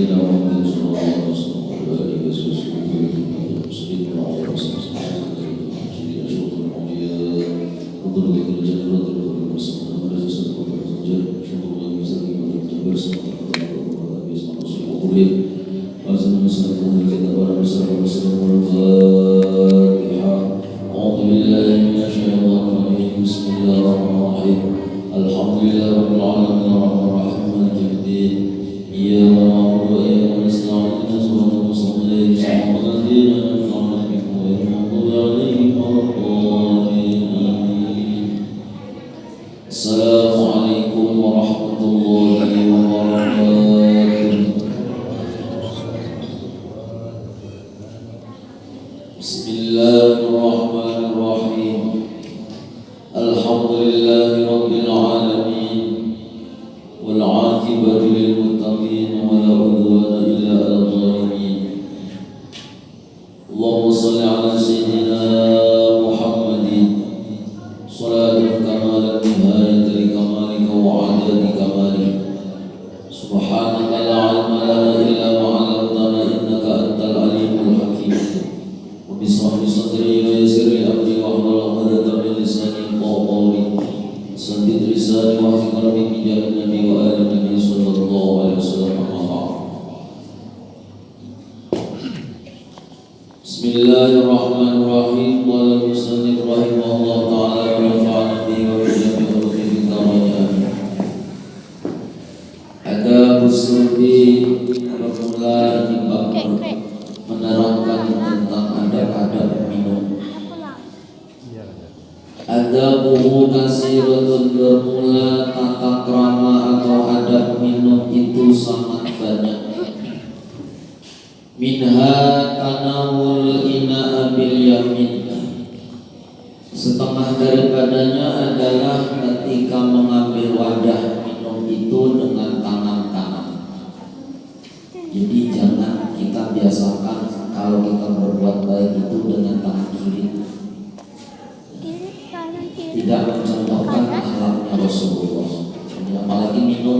سيدنا محمد صلى الله عليه وسلم وعلى آله وصحبه وسلم وعلى سيدنا أشرف الأنبياء وضرب الجنة وضرب المسلمين ولا يسلم وضرب الجنة شكر الله يسلم وضرب الجنة وضرب وأزل المسلمين الكتاب والرسالة والسلام والفاتحة أعوذ بالله من الشيطان الرجيم بسم الله الرحمن الرحيم الحمد لله رب العالمين الرحمن الرحيم مالك يوم الدين إياك نعبد وإياك نستعين اهدنا الصراط المستقيم صراط الذين أنعمت عليهم غير المغضوب عليهم ولا الضالين آمين. السلام عليكم ورحمة الله وبركاته. بسم الله الرحمن الرحيم الحمد لله رب العالمين والعاقبة للمتقين ولا عدوان إلا على الظالمين. اللهم صل على سيدنا محمد صلاة كمالا نهاية لكمالك وعدد كمالك. سبحانك لا علم لنا إلا ما علمتنا إنك أنت العليم الحكيم. وبشرح لي صدري ويسر لي أمري واحلل عقدة من لساني يفقهوا قولي. سدد لساني واحفظ قلبي من جاه النبي وآل النبي صلى الله عليه وسلم. أما بعد. بسم الله الرحمن الرحيم. قال المصنف رحمه الله تعالى ونفعنا به وبجميع علومه في الدارين. Adab surbi bermula di bab menerangkan tentang adab-adab minum. Adabuhu kasiratun bermula tata krama atau adab minum itu sangat banyak. Minha tanawul ina'a bil yamin. Setengah daripadanya adalah ketika mengambil wadah minum itu dengan tangan kanan. Jadi jangan kita biasakan kalau kita berbuat baik itu dengan tangan kiri. Tidak mencontohkan akhlaknya Rasulullah. Apalagi minum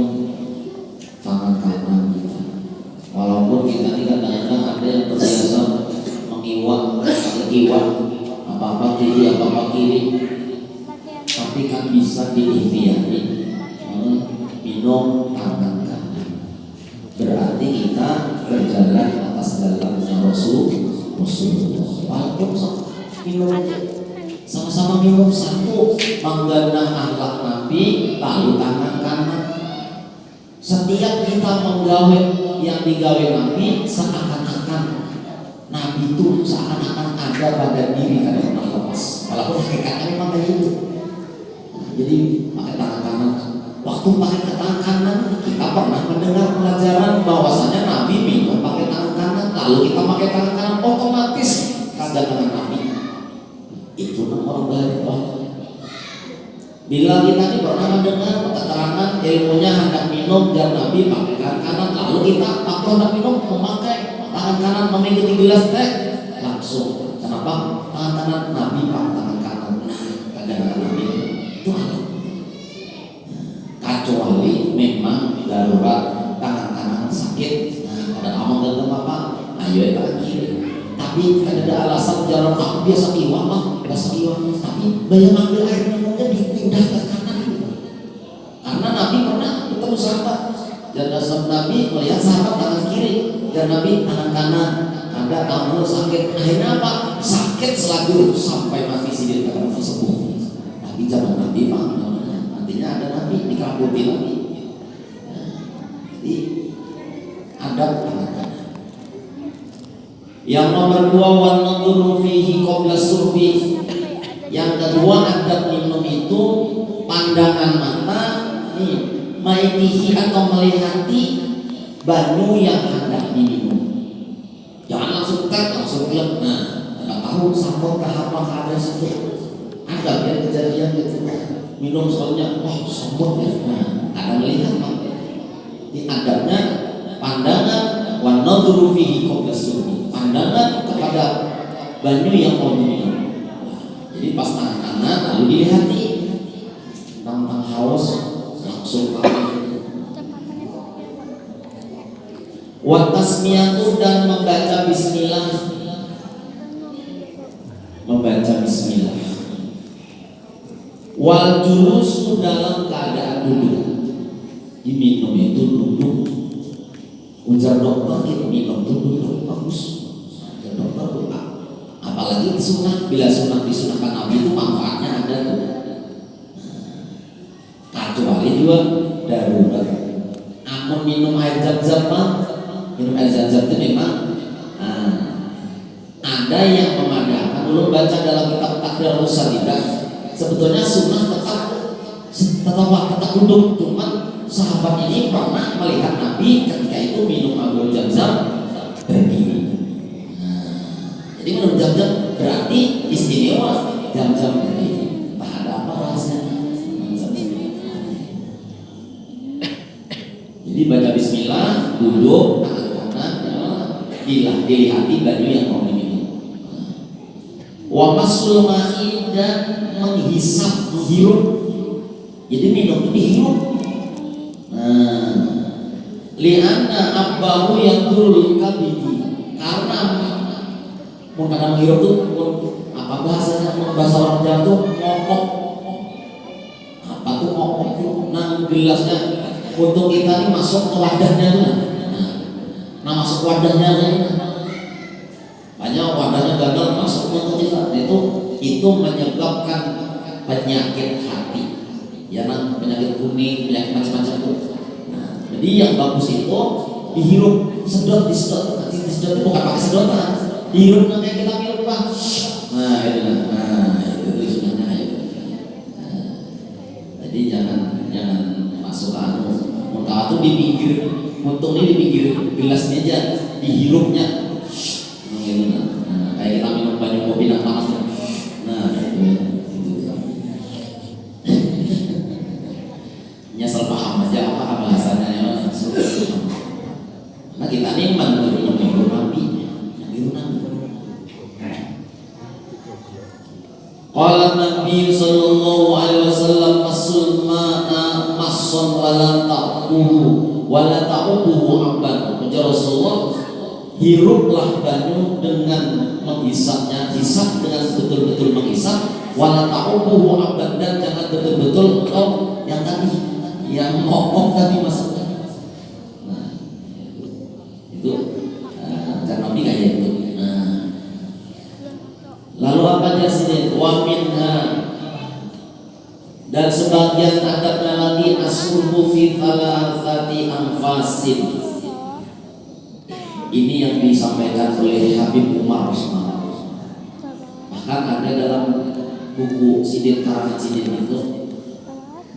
tangan kanan kita. Walaupun kita ini kadang-kadang ada yang terbiasa mengiwak, mengiwak apa-apa kiri, tapi kan bisa diikhtiari minum tangan kanan. Berarti kita berjalan atas jalannya Rasulullah. Walaupun minum sama-sama minum satu, menggandeng akhlak Nabi, lalu tangan kanan. Setiap kita menggawe yang digawe Nabi, seakan-akan Nabi itu seakan-akan ada pada diri, kada pernah lepas. Walaupun hakikatnya memang kayak gitu. Jadi pakai tangan kanan. Waktu pakai tangan kanan, kita pernah mendengar pelajaran bahwasanya Nabi minum pakai tangan kanan, lalu kita pakai tangan kanan, otomatis kada tangan Nabi. Itu nomor dari Allah. Bila kita ini pernah mendengar keterangan ilmunya hendak minum dan Nabi pakai tangan kanan, lalu kita waktu hendak minum memakai tangan kanan mengikuti gelas teh langsung. Kenapa? Tangan kanan Nabi pakai tangan kanan. Nah, kadang-kadang Nabi itu apa? Kecuali memang darurat tangan kanan sakit. Nah, ada amal dan apa? Ayo tangan kiri. Tapi kan ada alasan jarang biasa kiwak mah, biasa kiwak. Tapi banyak ambil air minumnya dipindah ke kanan. Karena Nabi pernah ketemu sahabat dan Nabi melihat sahabat tangan kiri dan Nabi tangan kanan. Ada kamu sakit, akhirnya apa? Sakit selagi sampai mati sendiri karena sembuh. Nabi zaman Nabi mah, nantinya ada Nabi dikambuti Nabi. Jadi ada tangan kanan. Yang nomor dua, wan nadhuru fihi qabla surbi. Yang kedua, adab minum itu pandangan mata, maitihi atau melihati banyu yang hendak diminum. Jangan langsung tek, langsung lihat. Nah, tidak tahu sambut ke apa ada situ. Ada ya kejadian gitu. Minum soalnya, wah sambut ya. Nah, ada melihat Pak. Di adabnya pandangan wan nadhuru fihi qabla surbi. Pandangan kepada banyu yang mau diminum. Jadi pas tangan kanan lalu dilihati, tentang haus langsung pakai Wa tasmiyatu dan membaca bismillah. Membaca bismillah. Wal julusu dalam keadaan duduk. Diminum itu duduk. Ujar dokter itu minum itu duduk bagus. Ujar dokter doa. Apalagi sunah, bila sunah disunahkan Nabi itu manfaatnya ada tuh. Kecuali juga darurat. Amun minum air zam-zam mah, minum air zam-zam itu memang ada yang memadakan. Dulu baca dalam kitab Takdir Rusalidah, sebetulnya sunnah tetap duduk, cuman sahabat ini pernah melihat Nabi ketika itu minum air zam-zam berdiri. Jadi minum zam-zam berarti istimewa zam-zam berdiri. Tak ada apa rasanya. Jadi baca bismillah, duduk, tangan kanan, dilihati baju yang mau diminum. Wa masul ma'i dan menghisap, menghirup. Jadi minum itu dihirup. Lianna abbahu yang dulu kabidi. Karena mau menghirup itu apa bahasanya? Bahasa orang Jawa tuh ngokok. Apa tuh ngokok itu? Nah gelasnya untuk kita ini masuk ke wadahnya tuh. Nah masuk wadahnya tuh. Banyak wadahnya gagal masuk untuk kita. Itu menyebabkan penyakit hati. Ya nah, penyakit kuning, penyakit macam-macam tuh. Nah, jadi yang bagus itu dihirup, disedot, nanti disedot itu bukan pakai sedotan. Dihirup kayak kita hirup lah. Nah itu sunahnya ayo. Jadi jangan masuk anu. Muka itu di pinggir, untung ini di pinggir gelasnya aja, dihirupnya. Nah, kayak kita minum banyak kopi dan panas. Nah itu. Nyesel paham aja apa bahasanya ya. Nah kita ini menurut Nabi. Qala Nabi sallallahu alaihi wasallam masul ma'a masson wala ta'ubuhu abban. Ujar Rasulullah, hiruplah banyu dengan menghisapnya, hisap dengan betul-betul menghisap, wala ta'ubuhu abban, dan jangan betul-betul yang tadi, yang ngokok tadi masuknya. Nah, itu karena Nabi kayak itu. Lalu apa jasnya? Wa minha, dan sebagian adabnya lagi asrubu fi thalathati anfasin. Ini yang disampaikan oleh Habib Umar. Bahkan ada dalam buku Sidin karangan Sidin itu,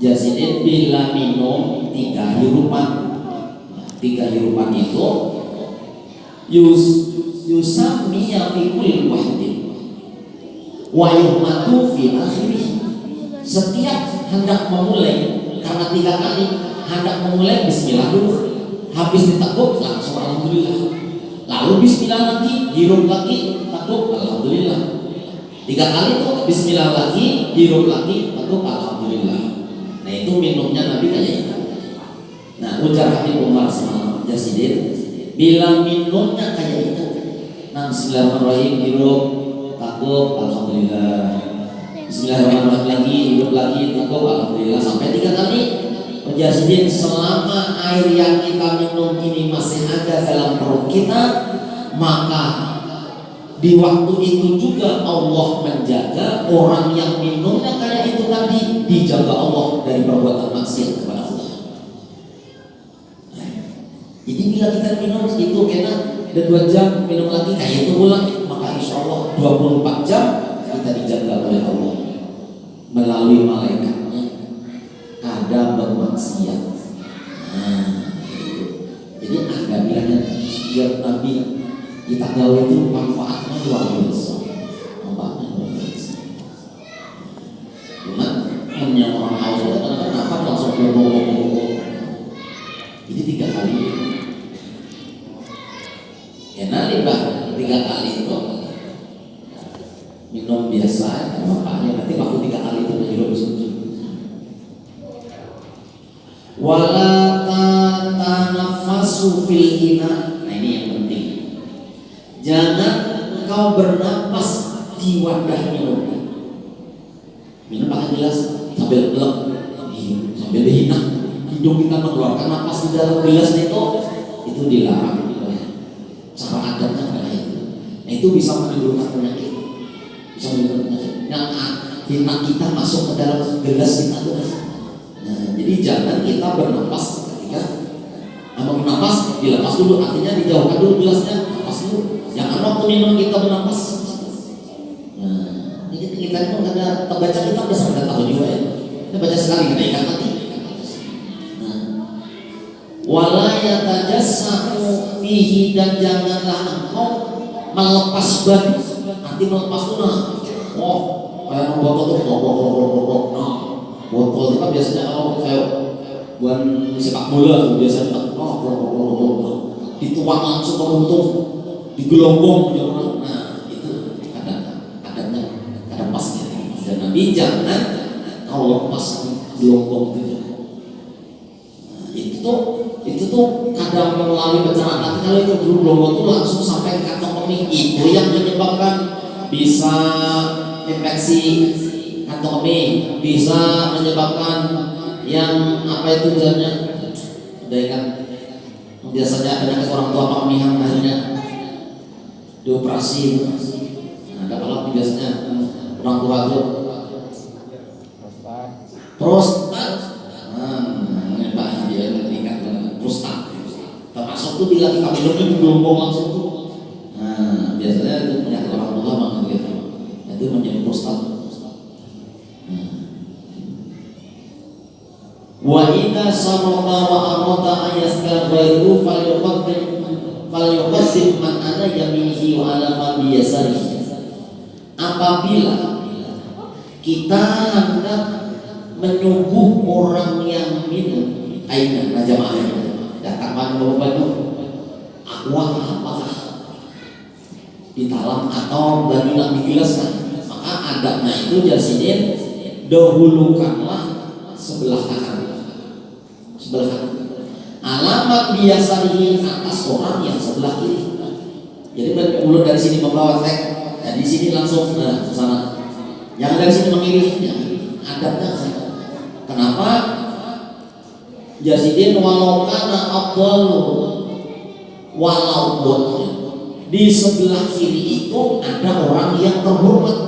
Jasidin bila minum 3 hirupan. 3 hirupan itu yusammiya fi kulli wahdin wa yuhmadu fi akhirih. Setiap hendak memulai, karena 3 kali hendak memulai bismillah dulu, habis ditekuk langsung alhamdulillah, lalu bismillah lagi, hirup lagi, tekuk alhamdulillah. 3 kali itu bismillah lagi, hirup lagi, tekuk alhamdulillah. Nah itu minumnya Nabi kayak itu. Nah ujar Habib Umar sama Jasidin, bila minumnya kayak itu, nah bismillahirrahmanirrahim, hirup, takut, alhamdulillah. Bismillahirrahmanirrahim lagi, hidup lagi, takut, alhamdulillah, sampai 3 kali. Jasidin, selama air yang kita minum ini masih ada dalam perut kita, maka di waktu itu juga Allah menjaga orang yang minumnya kayak itu tadi, dijaga Allah dari perbuatan maksiat kepada Allah. Jadi bila kita minum itu kena ada 2 jam minum lagi kayak itu ulang, maka insya Allah 24 jam kita dijaga oleh Allah melalui malaikatnya kadang bermaksiat. Nah, jadi ada bilangnya setiap Nabi kita gawe itu manfaatnya luar biasa. Manfaatnya luar biasa. Cuma hanya orang awam kenapa langsung ngomong. Jadi 3 kali. Ya nanti bah 3 kali itu minum biasa, makanya nanti waktu 3 kali itu hirup suntuk. Wala tanaffasu fil ina, kita bernapas di wadah minum. Minum pakai gelas sambil pelek, sambil dihina. Hidung kita mengeluarkan napas di dalam gelas itu dilarang. Cara adatnya adalah itu. Nah, itu bisa menimbulkan penyakit. Bisa menimbulkan penyakit. Yang hina kita masuk ke dalam gelas kita tuh. Nah, jadi jangan kita bernapas ketika mau bernapas dilepas dulu, artinya dijauhkan dulu gelasnya, napas dulu. Jangan waktu minum kita bernapas. Nah, ini kita itu ada terbaca kita sudah tahu juga ya. Kita baca sekali kita ingat nanti. Wala yatajassamu fihi, dan janganlah engkau melepas ban. Nanti melepas tuh kayak botol tuh botol itu kan biasanya kalau kayak buat sepak bola biasanya dituang langsung ke untung, digelonggong jangan. Nah itu adanya ada pasnya. Dan Nabi jangan kalau lepas gelonggong itu tuh kadang melalui pencernaan. Tapi kalau itu dulu gelonggong tuh langsung sampai ke kantong kemih, itu yang menyebabkan bisa infeksi kantong kemih, bisa menyebabkan yang apa itu misalnya udah ingat biasanya penyakit orang tua pemihan akhirnya dioperasi. Nah, ada kalau biasanya orang tua itu prostat. Prostat termasuk tuh bila kita minumnya di gelombang langsung tuh. Nah biasanya itu penyakit orang tua banget gitu. Itu menjadi prostat. Wa idza sarata wa arata ayaskar ghairu falyuqaddim man ana yaminihi wa ala ma biyasarihi. Apabila kita hendak menyuguh orang yang minum aina jamaah datang bawa baju aqua apakah ditalam atau banilah digelaskan, maka adabnya itu jasidin dahulukanlah sebelah kanan alamat biasanya atas orang yang sebelah kiri. Jadi mulut dari sini membawa teh, dan di sini langsung ke sana. Yang dari sini memilih adabnya. Kenapa? Jasidin walau kana afdalu, walaupun di sebelah kiri itu ada orang yang terhormat.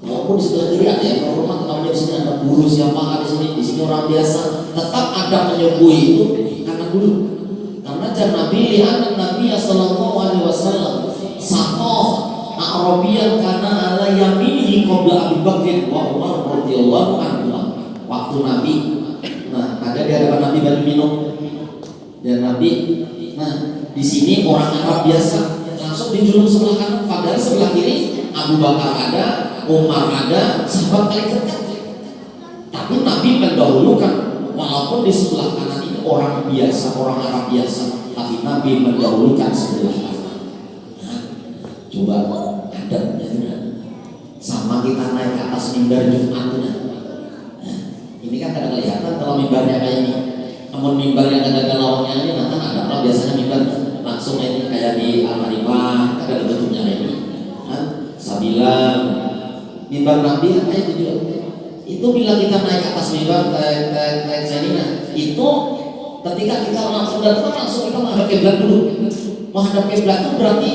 Walaupun di sebelah kiri ada yang terhormat, kalau di sini ada guru siapa, di sini orang biasa, tetap ada menyuguhi itu karena dulu. Karena Nabi lihat Nabi sallallahu alaihi wasallam saqah Arabiyan kana ala yaminihi qabla Abu Bakr wa Umar radhiyallahu anhu. Waktu Nabi ada di hadapan Nabi baru minum, dan Nabi, di sini orang Arab biasa langsung dijulung sebelah kanan, padahal sebelah kiri Abu Bakar ada, Umar ada, sahabat paling dekat. Tapi Nabi mendahulukan, walaupun di sebelah kanan ini orang biasa, orang Arab biasa, tapi Nabi mendahulukan sebelah kanan. Coba adabnya sama kita naik ke atas mimbar Jumatnya. Ini kan kadang kelihatan kalau mimbarnya kayak ini. Namun mimbar yang ada galauannya ini nanti ada orang biasanya mimbar langsung ini kayak di Al-Marifah, kan ada bentuknya ini. Sabilan mimbar Nabi kayak itu juga. Itu bila kita naik ke atas mimbar naik senina, itu ketika kita langsung datang langsung kita menghadap kiblat dulu. Menghadap kiblat itu berarti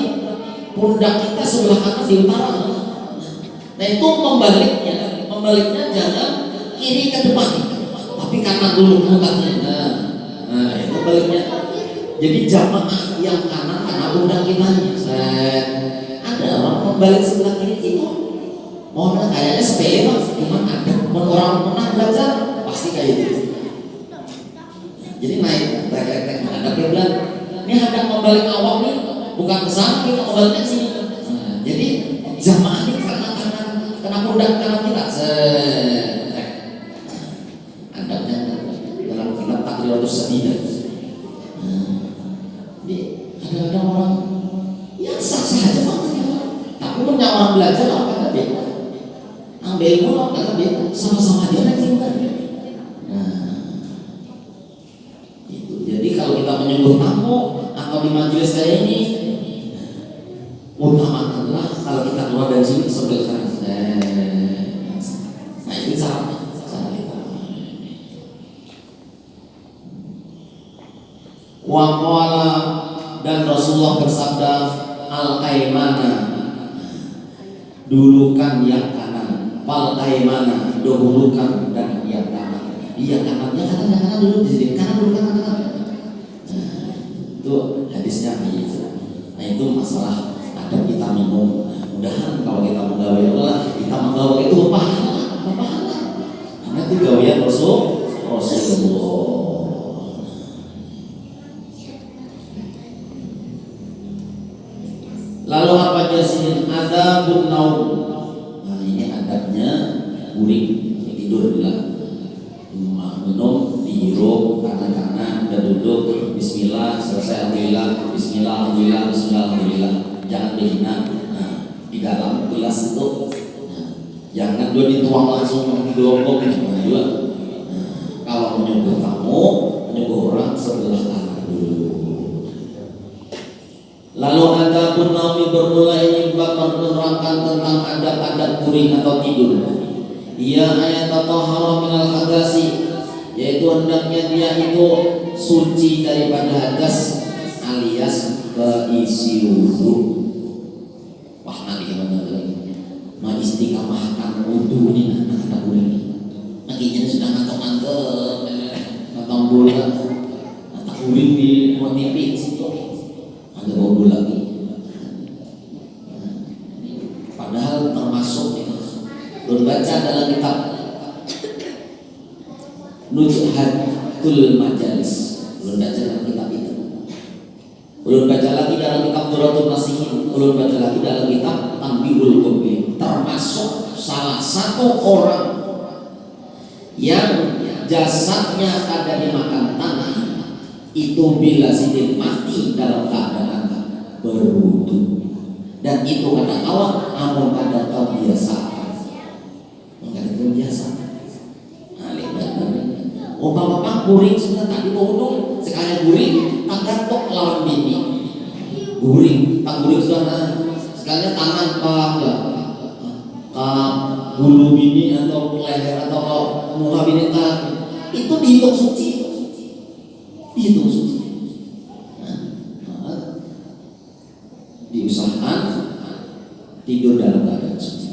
pundak kita sebelah kanan di utara. Nah itu membaliknya jangan kiri ke depan, tapi kanan dulu pundaknya. Nah itu baliknya. Jadi jamaah yang kanan karena pundak kita. Ada orang membalik sebelah kiri itu, mohon kayaknya sepele mas, cuman ada orang pernah belajar pasti kayak gitu. Jadi naik ada kiblat. Ini ada membalik awak nih, bukan ke sana kita membaliknya sini. Jadi jamaah ini karena kanan kena pundak kanan kita. Dalam kitab Takriwatus Sadidah. Ada orang yang sah-sah aja tapi punya orang belajar apa ada beda. Ambil ilmu apa beda, sama-sama aja naik mimbar. Itu. Jadi kalau kita menyebut tamu atau di majelis kayak ini, utamakanlah Wa qala, dan Rasulullah bersabda, al kaimana, dulukan yang kanan, fal kaimana, dahulukan dan yang kanan. Yang kanan dulu di sini, kanan dulu kanan. Itu hadisnya gitu. Nah itu masalah adab kita minum. Nah, mudahan kalau kita menggawe Allah, kita menggawe itu pahala. Karena itu gawean Rasulullah. Lalu apa jasinin adabun naum. Nah ini adabnya guring, tidur bilang minum dihirup kanan-kanan, udah duduk bismillah, selesai alhamdulillah, bismillah alhamdulillah, bismillah alhamdulillah. Jangan dihina. Nah, di dalam gelas itu jangan dua dituang langsung digelombok. Nah, dua. Kalau menyebut tamu, menyebut orang sebelah kanan dulu. Lalu adabun naumi bermula ini menerangkan tentang adab-adab guring atau tidur. Ia ayat tatahara minal hadasi, yaitu hendaknya dia itu suci daripada hadas alias keisi wudu. Wah nanti gimana lagi? Ma istiqamahkan wudu ini kata guring. Akhirnya sudah ngantuk-ngantuk, ngantuk bola, ngantuk guring di TV situ. Ada bau lagi. Padahal termasuk berbaca dalam kitab Nuzhatul Majalis. Belum baca dalam kitab itu. Belum baca lagi dalam kitab Duratul Nasihin. Belum baca lagi dalam kitab Tanbihul Qulbi. Termasuk salah satu orang yang jasadnya ada di makan tanah itu bila sidin mati dalam keadaan berwudu, dan itu kata awak amun kada kebiasaan, kada kebiasaan. Umpama guring sudah tadi wudu, sekali guring tak gantok lawan bini, guring tak guring sudah sekalinya tangan bulu bini atau leher atau muka bini itu dihitung suci. Dihitung suci. Diusahakan tidur dalam keadaan suci.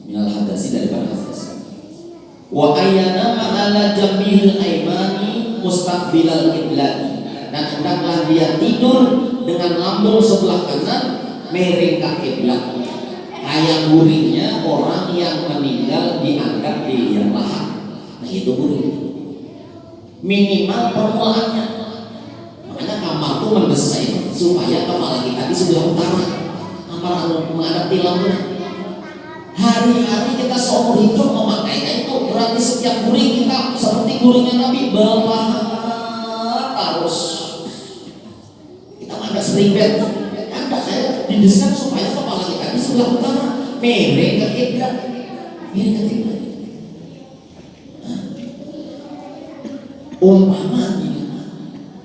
Minal hadasi daripada hadas. Wa ayyana ma'ala jambil aimani mustaqbilal qiblat. Dan hendaklah dia tidur dengan lambung sebelah kanan miring ke kiblat. Kayak guringnya orang yang meninggal dianggap di liang lahat. Nah itu guring. Minimal permulaannya. Makanya kamar itu mendesain supaya kepala kita di sebelah utara. Kamar menghadap tilangnya. Hari-hari kita seumur hidup memakainya itu, berarti setiap guring kita seperti guringnya Nabi berpahala terus. Kita ada seribet, ada saya didesain supaya kepala kita di sebelah utara, miring ke kiblat, miring ke kiblat. Umpama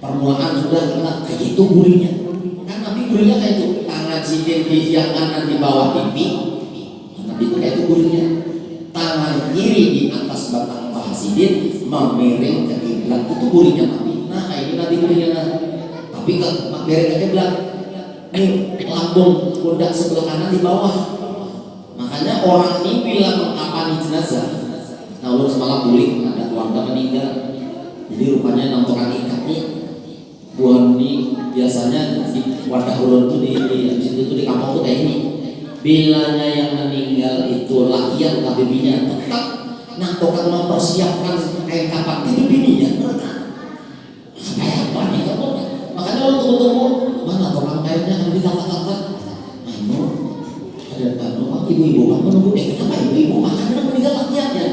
permulaan sudah kita kayak itu guringnya, kan Nabi guringnya kayak itu, tangan sidin di yang kanan di bawah pipi. Itu kayak itu guringnya, tangan kiri di atas batang paha sidin memiring ke kiblat, itu guringnya Nabi. Nah ini Nabi guringnya nah. Tapi ke miring ke kiblat, ini lambung pundak sebelah kanan di bawah. Makanya orang ini bila mengkapani jenazah, nah ulun semalam bulik ada keluarga meninggal, jadi rupanya nontonan ikatnya buah ini biasanya di wadah ulun tuh di situ tuh di kampung tuh kayak ini. Bilanya yang meninggal itu lakian tapi bininya tetap nantokan mempersiapkan kain kapan itu bininya mereka kayak apa nih kamu, makanya lo tunggu mana orang kainnya yang ditata-tata. Anu ada ibu-ibu kamu nunggu kenapa ibu-ibu makanya meninggal lakiannya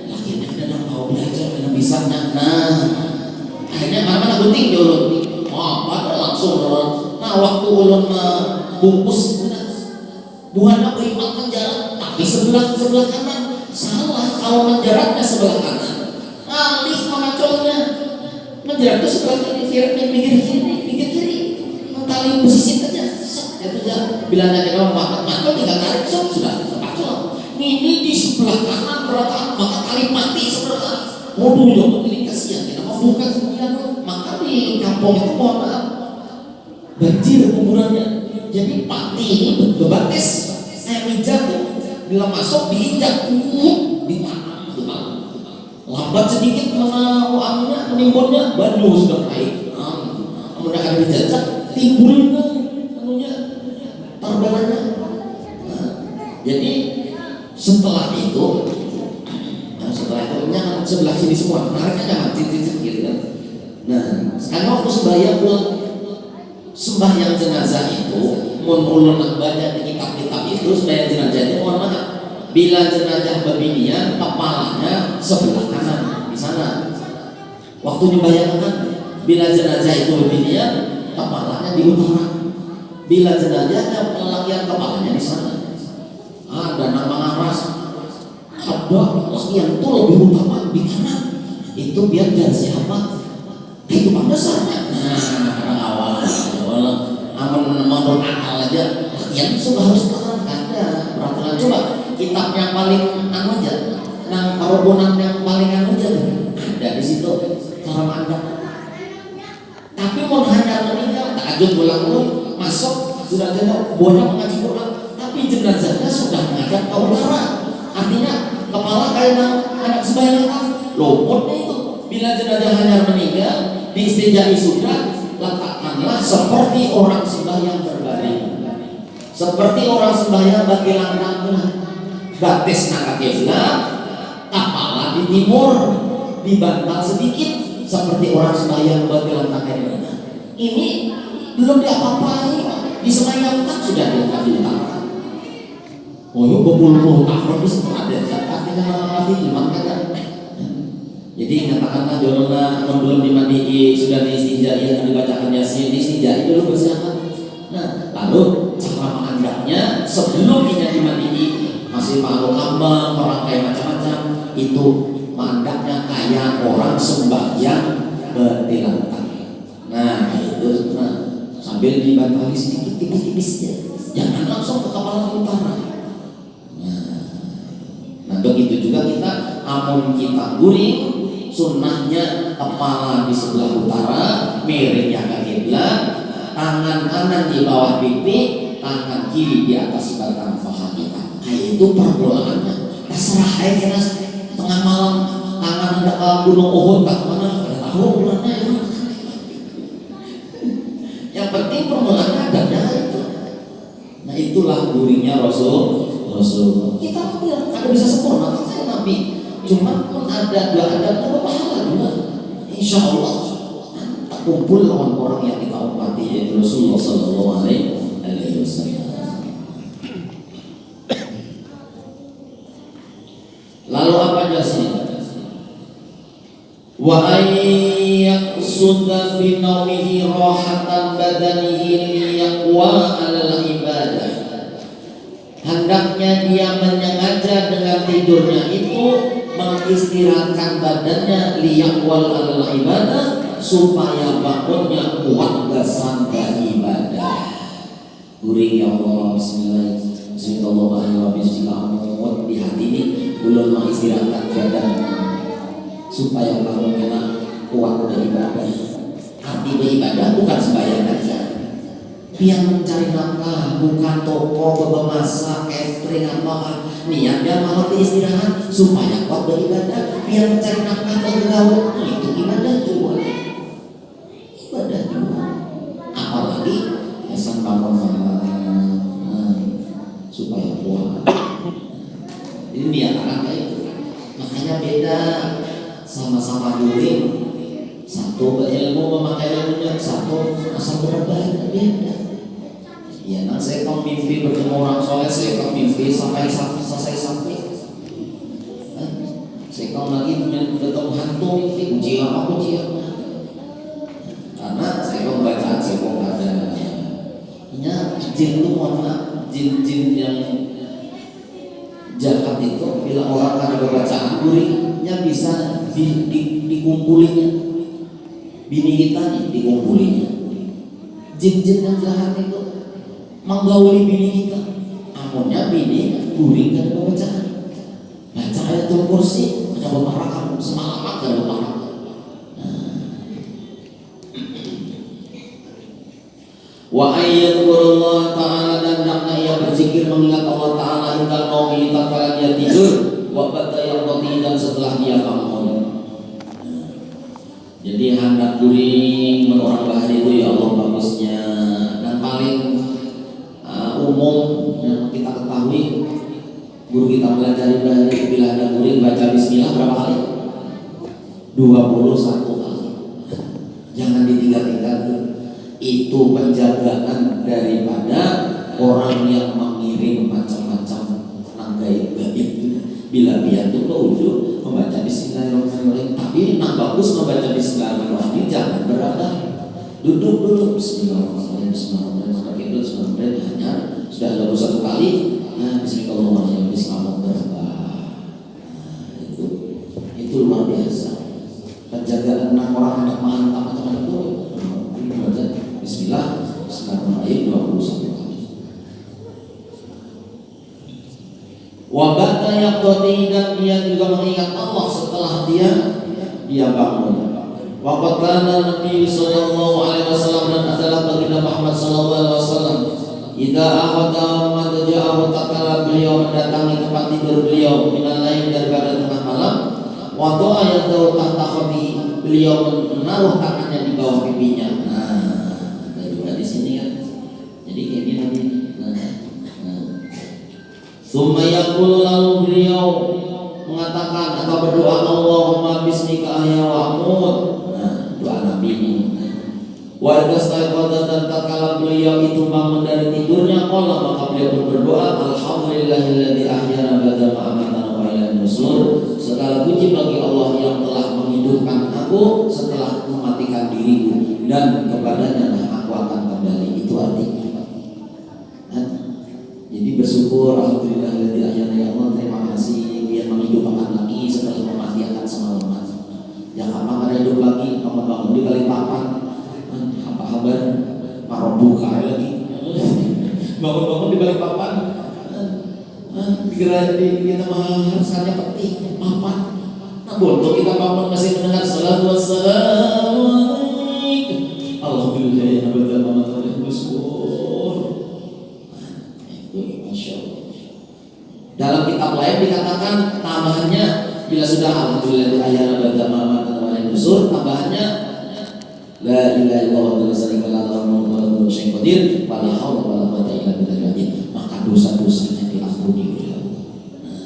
ada yang mau belajar dengan bisanya. Nah akhirnya mana gunting dulu, pada langsung nah waktu ulun bungkus bukan berimak menjarak, tapi sebelah kanan salah. Kalau menjaraknya sebelah kanan, alih memacolnya menjarak itu sebelah kiri, pinggir kiri, tali pesisir aja. Itu jalan. Bila nanti kalau macol tinggal tarik, sudah macol. Ini di sebelah kanan berata, maka tali mati sebelah. Waduh, jangan ini kasihan kita membuka sembilan, maka di kampung itu mohon maaf banjir kuburannya. Jadi pati ini bebatis saya mijat bila masuk diinjak ditanam itu Pak. Lambat sedikit anunya menimbulnya badu sudah naik. Kemudian ada dijajak timbul anunya tarbalanya. Jadi setelah itu jangan sebelah sini semua, nariknya jangan titik gitu kan. Nah, sekarang waktu sembahyang jenazah itu, ulun baca di kitab-kitab itu sembahyang jenazah itu mohon maaf, bila jenazah berdirian kepalanya sebelah kanan di sana. Waktu dibayangkan, bila jenazah itu berdirian kepalanya di utara. Bila jenazahnya pelakian kepalanya di sana. Ada nama ngaras. Ada yang itu lebih utama di kanan. Itu biar jangan siapa kehidupan dasarnya. Nah, awal aman menurut akal aja yang sudah harus tahan ada peraturan. Coba kitab yang paling anu aja, nang parubunan yang paling anu aja ada di situ cara mandang. Tapi mau hanya meninggal takjub pulang masuk sudah tengok buahnya mengaji Quran, tapi jenazahnya sudah menghadap ke utara. Artinya kepala kayak anak sembahyang luputnya itu. Bila jenazah hanya meninggal diistinjai sudah, letakkanlah seperti orang sembahyang berbaring, seperti orang sembahyang bagi langkah batis nangka kiblat, kepala di timur, dibantal sedikit seperti orang sembahyang bagi langkah kiblat. Ini belum diapa-apai, di sembahyang tak sudah diangkat di utara. Oh itu berpuluh-puluh tahun itu semua ada artinya mati dimakan. Jadi katakanlah jodohnya belum dimandi sudah diistinjai akan dibacakan yasin, diistinjai dulu bersama. Nah lalu cara mengandaknya sebelum ini dimandi masih malu kambang, merangkai macam-macam, itu mengandaknya kayak orang sembahyang bertilantan. Nah itu sambil dibantali sedikit tipis-tipisnya, jangan langsung ke kepala utara. Nah begitu juga kita amun kita guring sunnahnya kepala di sebelah utara miringnya ke kiblat, tangan kanan di bawah pipi, tangan kiri di atas batang paha kita. Nah itu permulaannya terserah aja kita tengah malam tangan hendak ke gunung Uhud tak kemana pada tahu bulannya itu. Yang penting permulaannya adanya itu. Nah itulah guringnya Rasul. Kita bilang ada bisa sempurna, saya Nabi. Cuma pun ada dua pahala juga. Insya Allah tak kumpul lawan orang yang kita umpati yaitu Rasulullah Sallallahu Alaihi Wasallam. Lalu apa jasnya? Wa ayyaqsuda bi naumihi rahatan badanihi liyaqwa 'alal ibadah. Hendaknya dia menyengaja dengan tidurnya itu mengistirahatkan badannya liyaqwal alal ibadah supaya bangunnya kuat bersandar ibadah. Guring ya Allah, bismillahirrahmanirrahim. Di hati ini belum mengistirahatkan badan supaya bangunnya kuat beribadah. Arti beribadah bukan sembahyang saja. Dia mencari nafkah, bukan toko, bermasak, catering apa. Niatnya malah istirahat supaya kuat beribadah. Dia mencari nafkah bergaul, itu ibadah juga. Ibadah juga. Apalagi kesan bangun supaya kuat. Ini niat anak itu. Makanya beda sama-sama guring. Satu berilmu memakai ilmunya, satu asal berbalik beda. Ya, nah saya kalau mimpi bertemu orang soleh, saya kalau mimpi sampai selesai sampai. Saya kalau lagi bertemu hantu mimpi ujian apa ujian. Karena saya kalau baca, saya kalau ada. Ya, jin itu mohon maaf, jin-jin yang jahat itu bila orang ada bacaan guringnya bisa dikumpulinya. Bini kita nih dikumpulinya. Jin-jin yang jahat itu menggauli bini kita, amunnya bini guring kan bacaan, baca ayatul kursi, ada beberapa semalam ada beberapa, Wa ayyadkurullah ta'ala, dan hendaknya ia berzikir mengingat Allah ta'ala indal naumi tatkala dia tidur, wa ba'da yaqdi, dan setelah dia bangun. Jadi hendak kuring menurut bahari itu ya Allah bagusnya. Dan paling umum yang kita ketahui, guru kita pelajari bahari bila hendak kuring baca bismillah berapa kali? 21 kali. Jangan ditinggal-tinggal. Itu penjagaan daripada orang yang mengirim macam-macam gaib-gaib. Bila dia tuh wudhu membaca bismillahirrahmanirrahim, tapi nak bagus membaca bismillahirrahmanirrahim, jangan berada duduk dulu bismillahirrahmanirrahim, bismillahirrahmanirrahim, bismillahirrahmanirrahim, hanya sudah 21 kali bismillahirrahmanirrahim, bismillahirrahmanirrahim. Itu luar biasa. Penjagaan orang hendak mantap macam-macam itu membaca bismillahirrahmanirrahim 21 kali. Wabata yaqdi, dan dia juga mengingat Allah setelah dia bangun. Waqad kana Nabi sallallahu alaihi wasallam, dan adalah baginda Muhammad sallallahu alaihi wasallam, idza ahada madja'ahu, tatkala beliau mendatangi tempat tidur beliau, minal lain, daripada tengah malam, wa doa yadahu tahta khadhi, beliau menaruh tangannya di bawah pipinya. Ada juga di sini kan. Jadi kayak gini nanti. Summa yaqulu, lalu beliau mengatakan atau berdoa, Allahumma bismika ahya wa amut. Doa Nabi ini. Wa idza staiqadha, dan tatkala beliau itu bangun dari tidurnya, qala, maka beliau pun berdoa, alhamdulillahilladzi ahyana ba'da ma amatana wa ilaihi nusyur. Segala puji bagi Allah yang telah menghidupkan aku setelah mematikan diriku, dan kepadanya aku akan kembali. Itu artinya. Jadi bersyukur, alhamdulillahilladzi ahyana, ya Allah, terima kasih dia menghidupkan lagi setelah memati akan semalaman. Yang apa ada hidup lagi, bangun di Balikpapan, apa kabar? Marobuka lagi. Bangun di Balikpapan. Pikiran kita harusnya penting apa? Nah, untuk kita bangun masih mendengar salatu wassalamu alaikum. Alhamdulillah ya Nabi Muhammad bersyukur. Masya Allah. Dalam kitab lain dikatakan tambahannya, bila sudah alhamdulillah ayyana ba'da ma amatana wa ilaihi nusyur, tambahannya la ilaha illallah wa la syarika lahu wa la syai'un qadir wa la haula wa la quwwata illa billah, maka dosa-dosanya diampuni oleh Allah.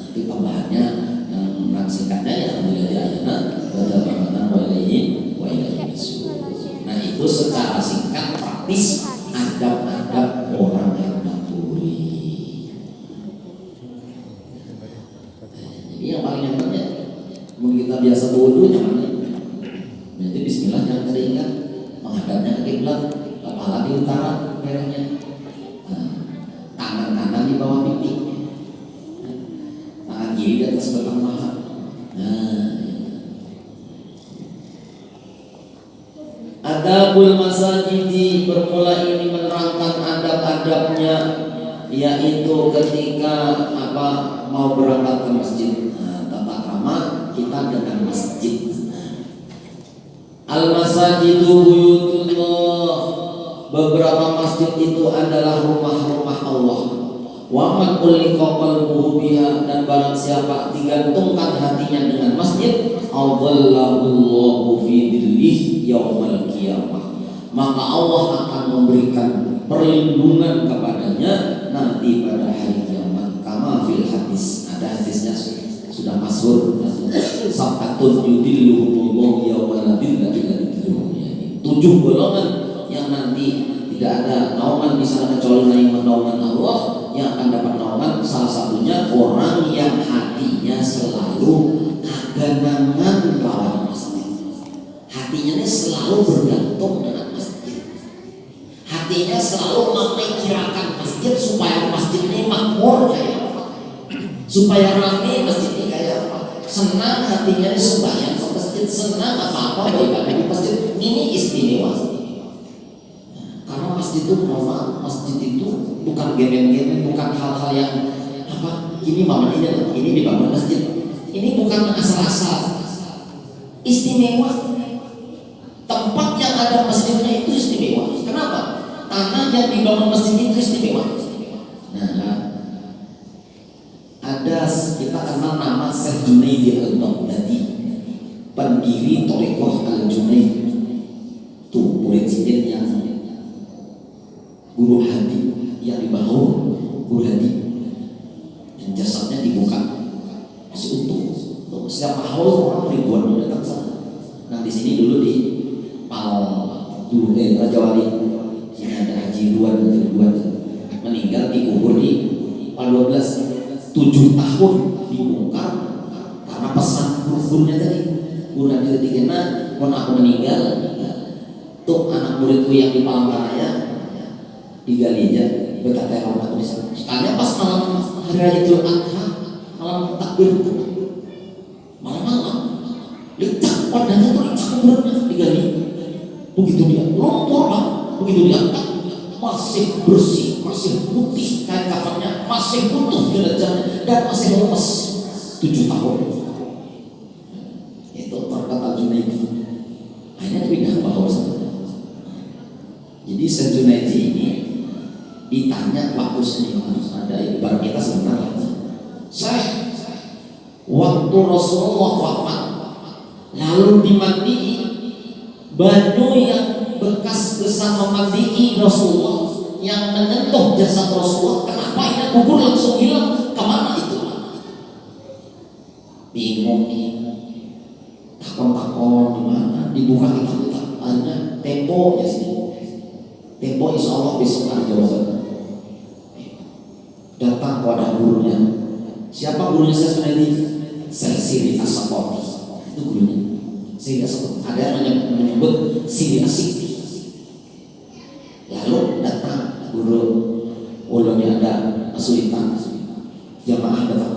Itu tambahannya. Yang singkatnya ya alhamdulillah ayyana ba'da ma amatana wa ilaihi nusyur. Nah, itu secara singkat praktis adab-adab orang yang yang paling penting, mungkin kita biasa wudu jangan. Jadi bismillah jangan teringat, menghadapnya ke kiblat, kepala di utara merahnya, tangan kanan di bawah pipi, tangan kiri di atas belakang paha. Adabul masajidi, bermula ini menerangkan adab-adabnya, yaitu ketika mau berangkat ke masjid. Tata krama kita dengan masjid. Al-masajidu buyutullah, beberapa masjid itu adalah rumah-rumah Allah. Wa man ulqa qalbuhu biha, dan barang siapa digantungkan hatinya dengan masjid, adallahu fi dhillihi yaumal qiyamah, maka Allah akan memberikan perlindungan kepadanya nanti pada hari kiamat. Kama fil hadis, ada hadisnya sudah masyhur, sab'atun yudilluhumullahu yawma la dhilla illa dhilluh. 7 golongan yang nanti tidak ada naungan di sana kecuali naungan Allah, yang akan dapat naungan. Salah satunya orang yang hatinya selalu kaganangan lawan masjid. Hatinya selalu bergantung dengan masjid. Hatinya selalu memikirkan masjid supaya masjid ini makmur kayak apa, supaya ramai masjid ini kayak apa. Senang hatinya supaya ke masjid, senang apa-apa beribadah di masjid. Ini istimewa. Karena masjid itu normal, masjid itu bukan game-game, bukan hal-hal yang apa. Ini bangun ini dibangun masjid. Ini bukan asal-asal. Istimewa. Tempat yang ada masjidnya itu istimewa. Kenapa? tanah yang dibangun masjid itu istimewa. Nah, ada kita kenal nama Syekh Junaidi Al-Baghdadi, pendiri Thariqah Al-Junaid, itu murid sidin yang Guru Hadi yang dibangun Guru Hadi, dan jasadnya dibuka masih utuh. Setiap tahun orang ribuan datang sana. Nah di sini dulu di Raja Wali, sini ada Haji Ridwan meninggal dikubur di Pal 12, 7 tahun dibongkar karena pesan gurunya tadi. Guru Hadi tadi kena, mau aku meninggal, tuh anak muridku yang di Palangkaraya digali aja, berkata orang aku di sana. Sekalian pas malam hari raya Idul Adha, malam takbir, malam-malam licak wadahnya tuh, licak kuburannya digali. Begitu dia lompor Pak, begitu dia masih bersih, masih putih kain kafannya, masih utuh jenazahnya dan masih lemes 7 tahun. Itu terkata Junaidi. Akhirnya pindah ke bawah sana. Jadi Syekh Junaidi ini ditanya waktu senior, ada ibarat kita sebenarnya, Syekh, waktu Rasulullah wafat lalu dimandii baju yang bekas bersama mandi Rasulullah yang menyentuh jasad Rasulullah, kenapa ini kubur langsung hilang? Kemana itu? Bingung, takon di mana? Dibuka kita, akhirnya Tempo ya sih. Tempo insya Allah besok ada jawaban. Datang kepada gurunya. Siapa gurunya saya sudah di Siri Asapoti, itu gurunya. Sehingga ada yang menyebut Siri Asik. Lalu datang guru ulunnya ada kesulitan, jamaah datang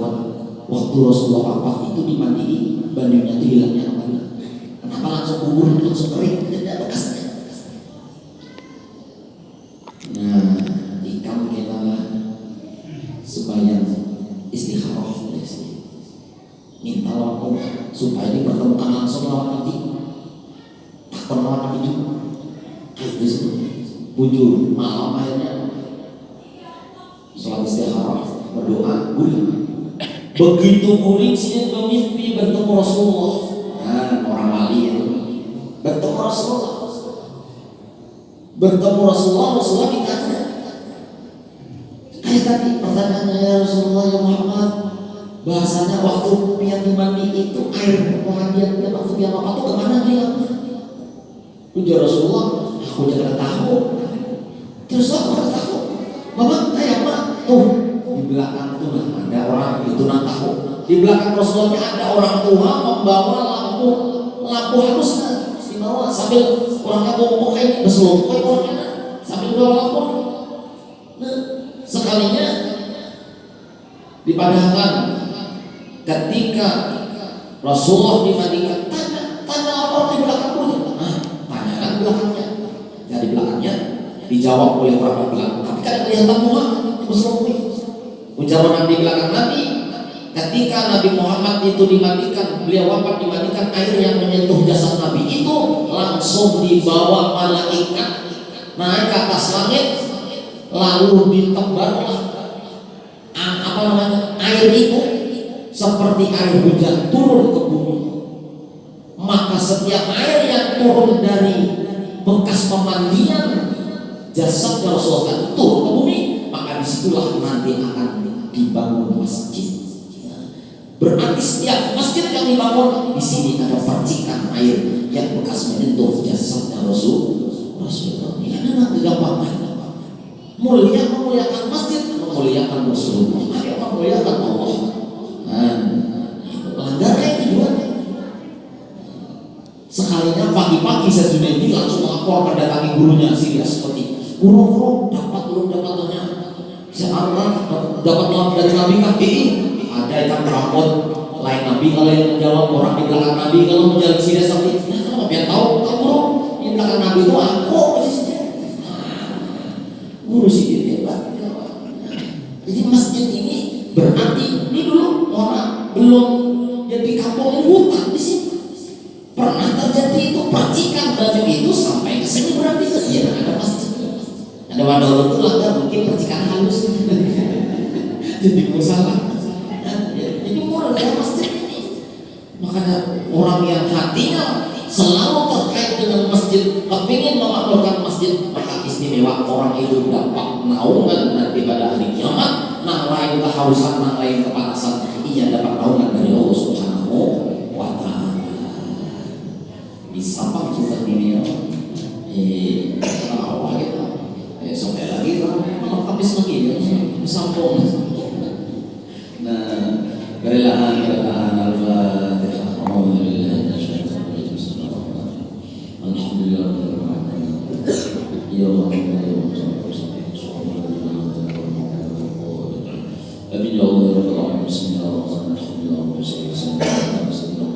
waktu Rasulullah wafat itu dimandii, bandingnya itu hilangnya kemana? Kenapa langsung kubur langsung kering, tidak bekasnya? Nah, ikam kita supaya istikharah, minta lawan supaya dipertemukan langsung lawan Nabi, takon lawan Nabi juga. Itu bujur malam akhirnya sholat istikharah, berdoa, guling. Begitu guling sini bermimpi bertemu Rasulullah. Nah, orang wali itu bertemu Rasulullah. Rasulullah ditanya kayak tadi pertanyaannya, ya Rasulullah ya Muhammad, bahasanya waktu pian dimandi itu air pengandian dia waktu pian apa tuh kemana dia? Ujar Rasulullah, aku jangan tahu. Terus aku nggak tahu. Bapak kayak apa? Tuh di belakang tuh ada orang itu nggak tahu. Di belakang Rasulullah ada orang tua membawa lampu halus dibawa sambil orangnya bongkok kayak berselungkuh orangnya sambil bawa lampu. Nah, sekalinya dipadamkan. Ketika Rasulullah dimandikan, tanya orang di belakangmu. Nah, tanyakan belakangnya. Dari belakangnya dijawab oleh orang belakang. Tapi kan kelihatan muka berselungkuh. Ucapan Nabi belakang Nabi, ketika Nabi Muhammad itu dimandikan, beliau wafat dimandikan, air yang menyentuh jasad Nabi itu langsung dibawa malaikat naik ke atas langit, lalu ditebarlah air itu seperti air hujan turun ke bumi. Maka setiap air yang turun dari bekas pemandian jasad Rasulullah turun ke bumi, maka disitulah nanti akan dibangun masjid. Berarti setiap masjid yang dibangun di sini ada percikan air yang bekas menyentuh jasadnya Rasulullah. Ini adalah kegampangan. Memuliakan masjid, memuliakan Rasulullah, memuliakan Allah. Pelanggaran itu juga. Sekalinya pagi-pagi saya sudah ini langsung lapor mendatangi gurunya sehingga seperti guru belum dapatnya. Saya dapat dari Nabi kaki ada yang merapot lain Nabi kalau yang menjawab orang di belakang Nabi kalau menjawab sini seperti nah, biar tahu kamu di belakang Nabi itu aku guru sih dia. Jadi masjid ini berarti ini dulu orang belum jadi kampung ini hutan di sini. Pernah terjadi itu percikan baju itu sampai ke sini berarti ya ada masjid. Yang wadon itu lah mungkin percikan halus. Jadi masalah. Jadi moral dalam masjid ini. Makanya orang yang hatinya selalu terkait dengan masjid, kepingin memakmurkan masjid, maka istimewa orang itu dapat naungan nanti pada hari kiamat. Nah lain kehausan, nah lain kepanasan, ia dapat naungan dari Allah Subhanahu wa Ta'ala. Bisa pak juga dunia. Awal kita, sampai lagi kan, habis lagi ya, sambung. Nah, kerelaan Al-Fatihah. Alhamdulillah. Ya Allah. Amin ya Allah. Bismillahirrahmanirrahim. Sallallahu alaihi wasallam.